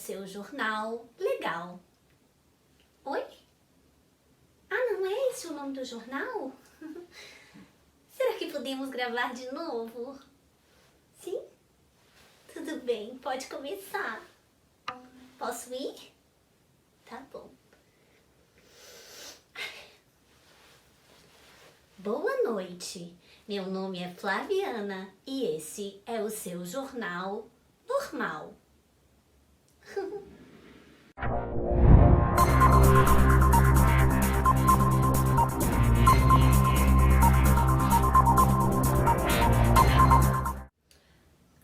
seu jornal legal. Oi? Ah, não é esse o nome do jornal? Será que podemos gravar de novo? Sim? Tudo bem, pode começar. Posso ir? Tá bom. Boa noite, meu nome é Flaviana e esse é o seu jornal normal.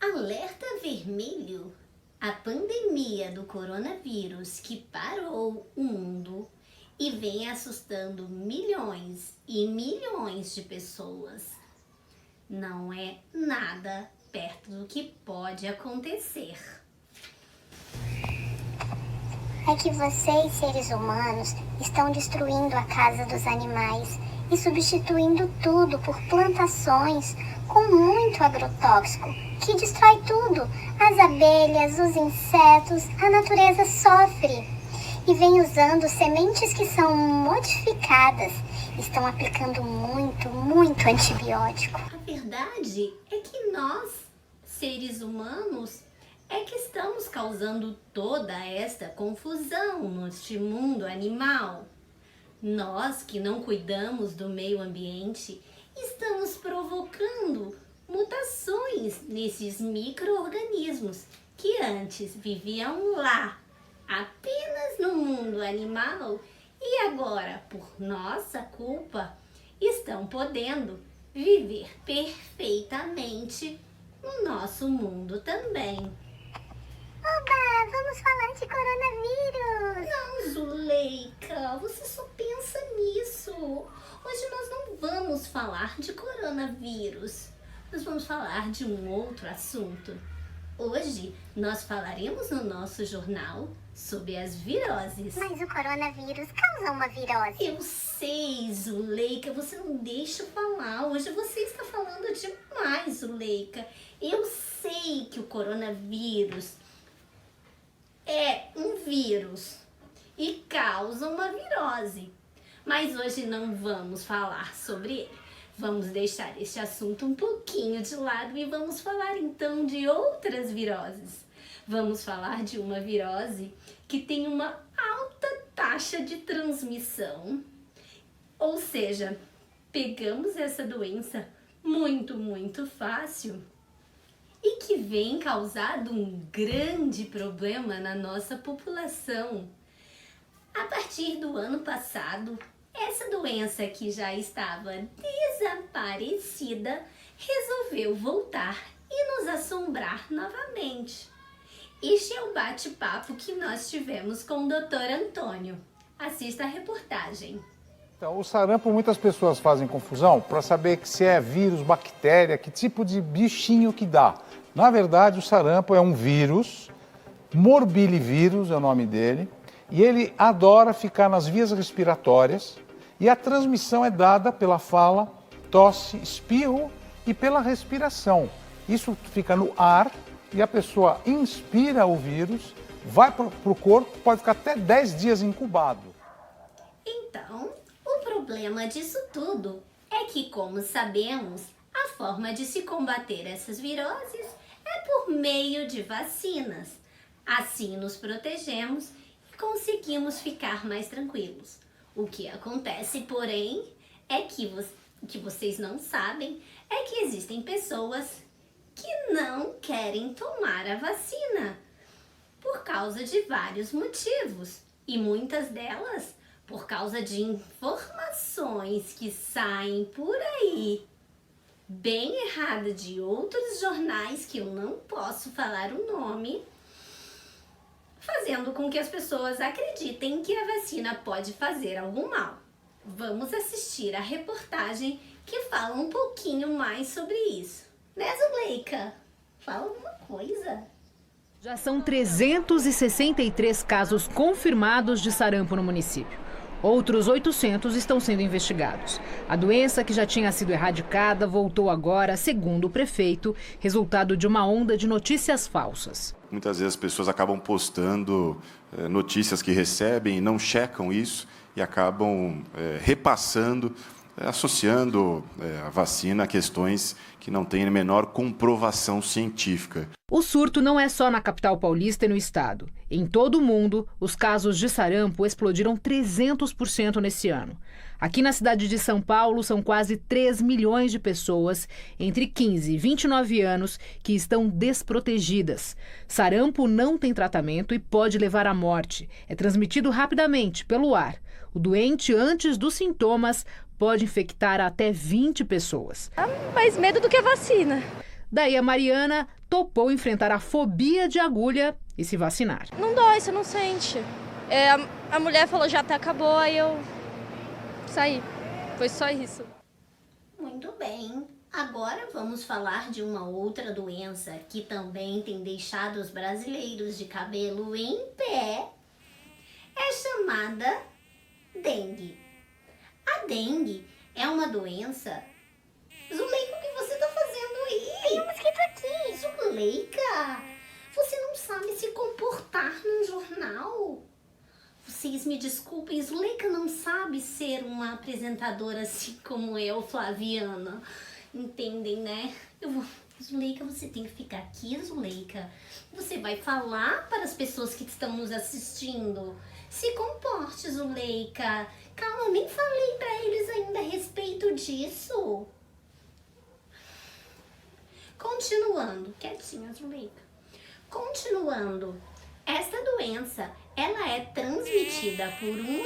Alerta vermelho. A pandemia do coronavírus que parou o mundo e vem assustando milhões e milhões de pessoas. Não é nada perto do que pode acontecer. É que vocês, seres humanos, estão destruindo a casa dos animais e substituindo tudo por plantações com muito agrotóxico, que destrói tudo. As abelhas, os insetos, a natureza sofre. E vem usando sementes que são modificadas. Estão aplicando muito antibiótico. A verdade é que nós, seres humanos, é que estamos causando toda esta confusão neste mundo animal. Nós que não cuidamos do meio ambiente, estamos provocando mutações nesses micro-organismos que antes viviam lá, apenas no mundo animal, e agora, por nossa culpa, estão podendo viver perfeitamente no nosso mundo também. Oba, vamos falar de coronavírus! Não, Zuleika, você só pensa nisso. Hoje nós não vamos falar de coronavírus. Nós vamos falar de um outro assunto. Hoje nós falaremos no nosso jornal sobre as viroses. Mas o coronavírus causa uma virose. Eu sei, Zuleika, você não deixa eu falar. Hoje você está falando demais, Zuleika. Eu sei que o coronavírus é um vírus e causa uma virose. Mas hoje não vamos falar sobre ele. Vamos deixar este assunto um pouquinho de lado e vamos falar então de outras viroses. Vamos falar de uma virose que tem uma alta taxa de transmissão. Ou seja, pegamos essa doença muito fácil e que vem causando um grande problema na nossa população. A partir do ano passado, essa doença que já estava desaparecida resolveu voltar e nos assombrar novamente. Este é o bate-papo que nós tivemos com o Dr. Antônio. Assista a reportagem. Então, o sarampo, muitas pessoas fazem confusão para saber que se é vírus, bactéria, que tipo de bichinho que dá. Na verdade, o sarampo é um vírus, morbilivírus é o nome dele, e ele adora ficar nas vias respiratórias e a transmissão é dada pela fala, tosse, espirro e pela respiração. Isso fica no ar e a pessoa inspira o vírus, vai para o corpo, pode ficar até 10 dias incubado. Então, o problema disso tudo é que, como sabemos, a forma de se combater essas viroses é por meio de vacinas. Assim nos protegemos e conseguimos ficar mais tranquilos. O que acontece, porém, é que vocês não sabem é que existem pessoas que não querem tomar a vacina por causa de vários motivos. E muitas delas por causa de informações que saem por aí bem errada de outros jornais que eu não posso falar o nome, fazendo com que as pessoas acreditem que a vacina pode fazer algum mal. Vamos assistir a reportagem que fala um pouquinho mais sobre isso. Né, Zuleika? Fala alguma coisa. Já são 363 casos confirmados de sarampo no município. Outros 800 estão sendo investigados. A doença, que já tinha sido erradicada, voltou agora, segundo o prefeito, resultado de uma onda de notícias falsas. Muitas vezes as pessoas acabam postando notícias que recebem e não checam isso e acabam repassando, associando a vacina a questões que não têm a menor comprovação científica. O surto não é só na capital paulista e no estado. Em todo o mundo, os casos de sarampo explodiram 300% nesse ano. Aqui na cidade de São Paulo, são quase 3 milhões de pessoas entre 15 e 29 anos que estão desprotegidas. Sarampo não tem tratamento e pode levar à morte. É transmitido rapidamente pelo ar. O doente, antes dos sintomas, pode infectar até 20 pessoas. Dá mais medo do que a vacina. Daí a Mariana topou enfrentar a fobia de agulha e se vacinar. Não dói, você não sente. A mulher falou, já até acabou, aí eu saí. Foi só isso. Muito bem. Agora vamos falar de uma outra doença que também tem deixado os brasileiros de cabelo em pé. É chamada dengue. A dengue é uma doença... Zuleika, o que você tá fazendo aí? Tem um mosquito aqui. Zuleika, você não sabe se comportar num jornal. Vocês me desculpem, Zuleika não sabe ser uma apresentadora assim como eu, Flaviana. Entendem, né? Zuleika, você tem que ficar aqui, Zuleika. Você vai falar para as pessoas que estão nos assistindo. Se comporte, Zuleika. Calma, eu nem falei para eles ainda a respeito disso. Continuando, quietinha, Zuleika. Continuando, esta doença, ela é transmitida por um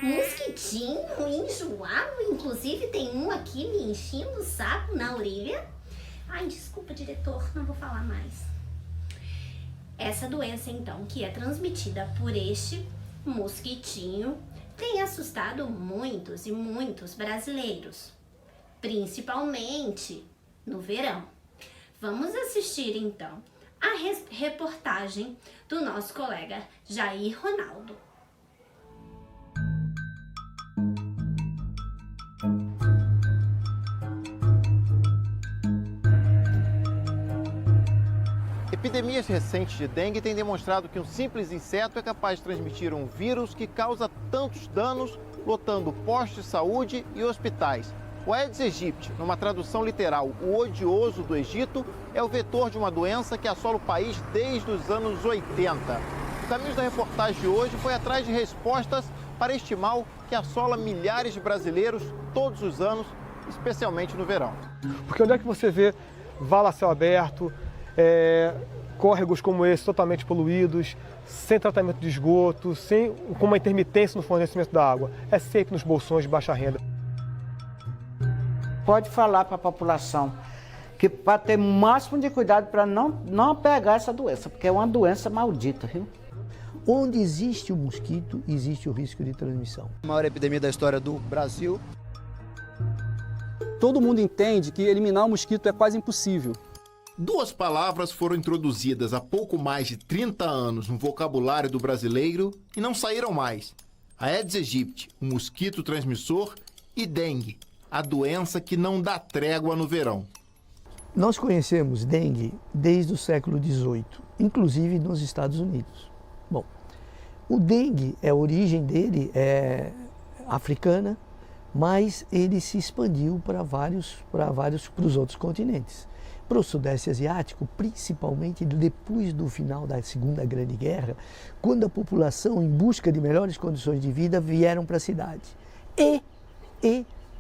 mosquitinho enjoado. Inclusive tem um aqui me enchendo o saco na orelha. Ai, desculpa, diretor, não vou falar mais. Essa doença, então, que é transmitida por este mosquitinho, tem assustado muitos e muitos brasileiros, principalmente no verão. Vamos assistir, então, a reportagem do nosso colega Jair Ronaldo. Epidemias recentes de dengue têm demonstrado que um simples inseto é capaz de transmitir um vírus que causa tantos danos, lotando postos de saúde e hospitais. O Aedes aegypti, numa tradução literal, o odioso do Egito, é o vetor de uma doença que assola o país desde os anos 80. O caminho da reportagem de hoje foi atrás de respostas para este mal que assola milhares de brasileiros todos os anos, especialmente no verão. Porque onde é que você vê vala a céu aberto, córregos como esse totalmente poluídos, sem tratamento de esgoto, com uma intermitência no fornecimento da água? É sempre nos bolsões de baixa renda. Pode falar para a população que para ter o máximo de cuidado para não pegar essa doença, porque é uma doença maldita, viu? Onde existe o mosquito, existe o risco de transmissão. A maior epidemia da história do Brasil. Todo mundo entende que eliminar o mosquito é quase impossível. Duas palavras foram introduzidas há pouco mais de 30 anos no vocabulário do brasileiro e não saíram mais. Aedes aegypti, o mosquito transmissor, e dengue, a doença que não dá trégua no verão. Nós conhecemos dengue desde o século XVIII, inclusive nos Estados Unidos. Bom, o dengue, a origem dele é africana, mas ele se expandiu para os outros continentes. Para o Sudeste Asiático, principalmente depois do final da Segunda Grande Guerra, quando a população, em busca de melhores condições de vida, vieram para a cidade. E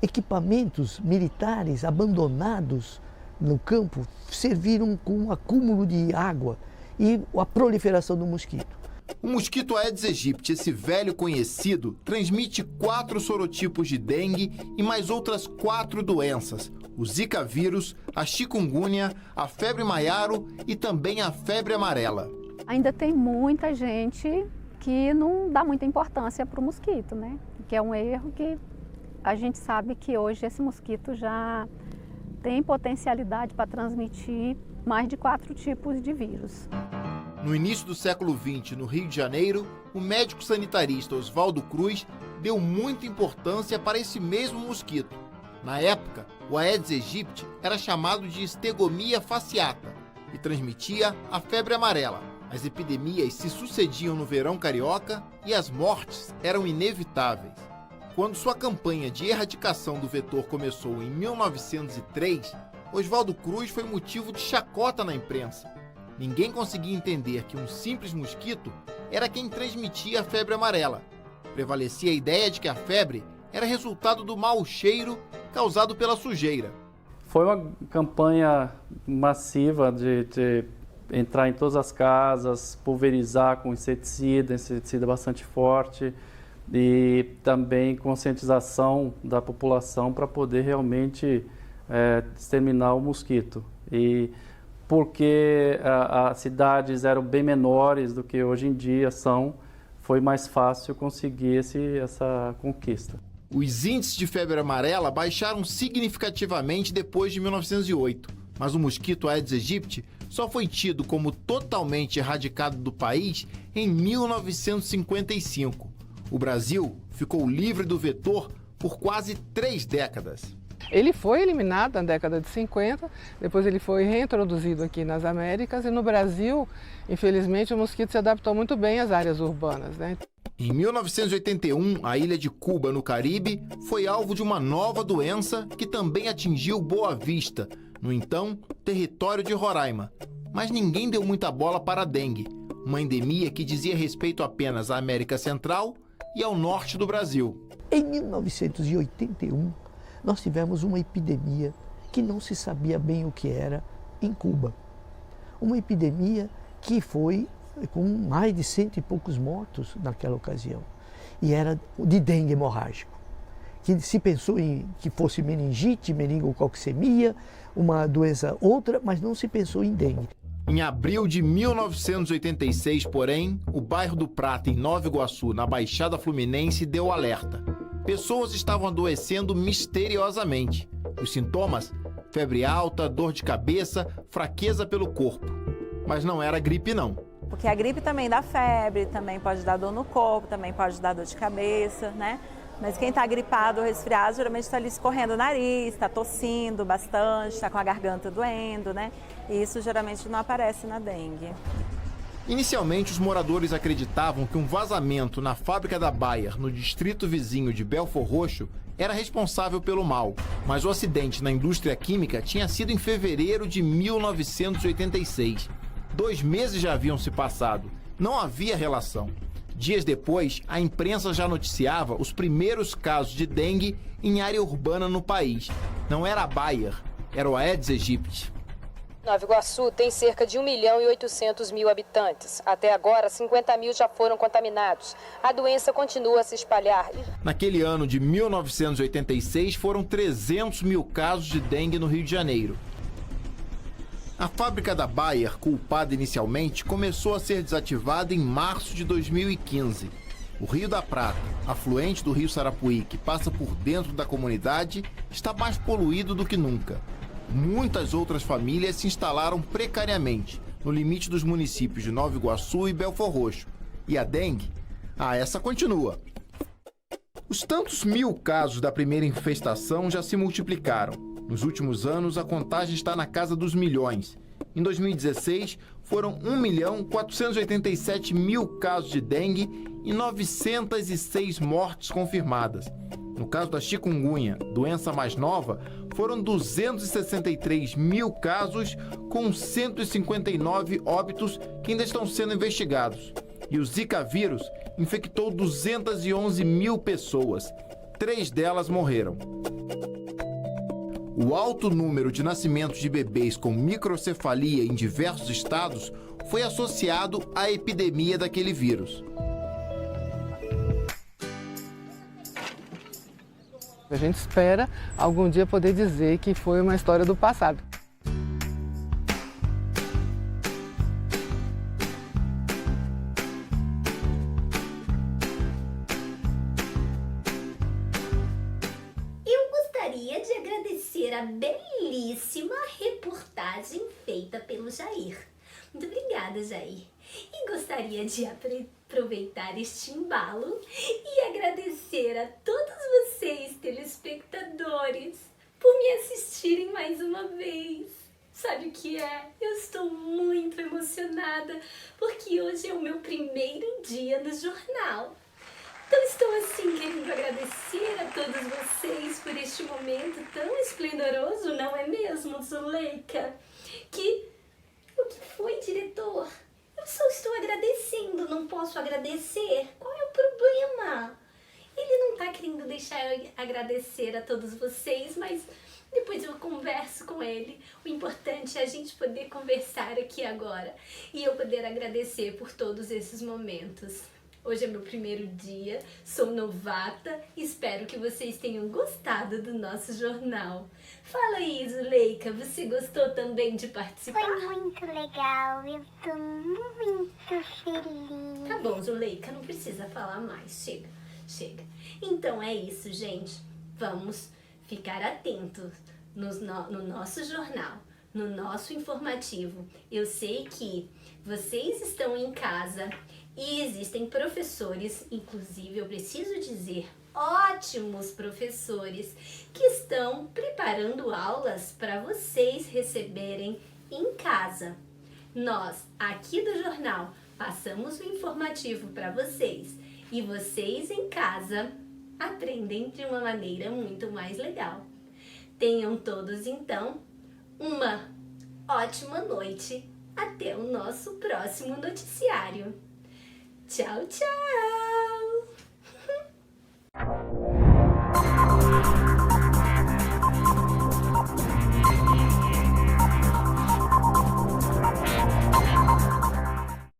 equipamentos militares abandonados no campo serviram como acúmulo de água e a proliferação do mosquito. O mosquito Aedes aegypti, esse velho conhecido, transmite 4 sorotipos de dengue e mais outras 4 doenças: o Zika vírus, a chikungunya, a febre maiaro e também a febre amarela. Ainda tem muita gente que não dá muita importância para o mosquito, né? Que é um erro que a gente sabe que hoje esse mosquito já tem potencialidade para transmitir mais de 4 tipos de vírus. No início do século XX, no Rio de Janeiro, o médico sanitarista Oswaldo Cruz deu muita importância para esse mesmo mosquito. Na época, o Aedes aegypti era chamado de estegomia fasciata e transmitia a febre amarela. As epidemias se sucediam no verão carioca e as mortes eram inevitáveis. Quando sua campanha de erradicação do vetor começou em 1903, Oswaldo Cruz foi motivo de chacota na imprensa. Ninguém conseguia entender que um simples mosquito era quem transmitia a febre amarela. Prevalecia a ideia de que a febre era resultado do mau cheiro causado pela sujeira. Foi uma campanha massiva de entrar em todas as casas, pulverizar com inseticida bastante forte, e também conscientização da população para poder realmente exterminar o mosquito. E porque as cidades eram bem menores do que hoje em dia são, foi mais fácil conseguir essa conquista. Os índices de febre amarela baixaram significativamente depois de 1908, mas o mosquito Aedes aegypti só foi tido como totalmente erradicado do país em 1955. O Brasil ficou livre do vetor por quase 3 décadas. Ele foi eliminado na década de 50, depois ele foi reintroduzido aqui nas Américas e no Brasil, infelizmente, o mosquito se adaptou muito bem às áreas urbanas, né? Em 1981, a ilha de Cuba, no Caribe, foi alvo de uma nova doença que também atingiu Boa Vista, no então território de Roraima. Mas ninguém deu muita bola para a dengue, uma endemia que dizia respeito apenas à América Central e ao norte do Brasil. Em 1981, nós tivemos uma epidemia que não se sabia bem o que era em Cuba. Uma epidemia que foi com mais de 100 e poucos mortos naquela ocasião. E era de dengue hemorrágico, que se pensou em que fosse meningite, meningococcemia, uma doença outra, mas não se pensou em dengue. Em abril de 1986, porém, o bairro do Prata, em Nova Iguaçu, na Baixada Fluminense, deu alerta. Pessoas estavam adoecendo misteriosamente. Os sintomas? Febre alta, dor de cabeça, fraqueza pelo corpo. Mas não era gripe, não. Porque a gripe também dá febre, também pode dar dor no corpo, também pode dar dor de cabeça, né? Mas quem está gripado ou resfriado geralmente está ali escorrendo o nariz, está tossindo bastante, está com a garganta doendo, né? E isso geralmente não aparece na dengue. Inicialmente, os moradores acreditavam que um vazamento na fábrica da Bayer, no distrito vizinho de Belford Roxo, era responsável pelo mal. Mas o acidente na indústria química tinha sido em fevereiro de 1986. 2 meses já haviam se passado. Não havia relação. Dias depois, a imprensa já noticiava os primeiros casos de dengue em área urbana no país. Não era a Bayer, era o Aedes aegypti. Nova Iguaçu tem cerca de 1.800.000 habitantes. Até agora, 50 mil já foram contaminados. A doença continua a se espalhar. Naquele ano de 1986, foram 300 mil casos de dengue no Rio de Janeiro. A fábrica da Bayer, culpada inicialmente, começou a ser desativada em março de 2015. O Rio da Prata, afluente do Rio Sarapuí, que passa por dentro da comunidade, está mais poluído do que nunca. Muitas outras famílias se instalaram precariamente, no limite dos municípios de Nova Iguaçu e Belford Roxo. E a dengue? Essa continua. Os tantos mil casos da primeira infestação já se multiplicaram. Nos últimos anos, a contagem está na casa dos milhões. Em 2016, foram 1.487.000 casos de dengue e 906 mortes confirmadas. No caso da chikungunya, doença mais nova, foram 263.000 casos, com 159 óbitos que ainda estão sendo investigados. E o Zika vírus infectou 211.000 pessoas. 3 delas morreram. O alto número de nascimentos de bebês com microcefalia em diversos estados foi associado à epidemia daquele vírus. A gente espera algum dia poder dizer que foi uma história do passado. Eu gostaria de agradecer a belíssima reportagem feita pelo Jair. Muito obrigada, Jair. E gostaria de aproveitar este embalo e agradecer a todos vocês, telespectadores, por me assistirem mais uma vez. Sabe o que é? Eu estou muito emocionada porque hoje é o meu primeiro dia no jornal. Então estou assim querendo agradecer a todos vocês por este momento tão esplendoroso, não é mesmo, Zuleika? O que foi, diretor? Eu só estou agradecendo, não posso agradecer? Qual é o problema? Ele não tá querendo deixar eu agradecer a todos vocês, mas depois eu converso com ele. O importante é a gente poder conversar aqui agora e eu poder agradecer por todos esses momentos. Hoje é meu primeiro dia, sou novata, espero que vocês tenham gostado do nosso jornal. Fala aí, Zuleika, você gostou também de participar? Foi muito legal, eu tô muito feliz. Tá bom, Zuleika, não precisa falar mais, chega. Então é isso, gente, vamos ficar atentos no nosso jornal, no nosso informativo. Eu sei que vocês estão em casa e existem professores, inclusive eu preciso dizer, ótimos professores, que estão preparando aulas para vocês receberem em casa. Nós, aqui do jornal, passamos o informativo para vocês e vocês em casa aprendem de uma maneira muito mais legal. Tenham todos, então, uma ótima noite. Até o nosso próximo noticiário. Tchau, tchau!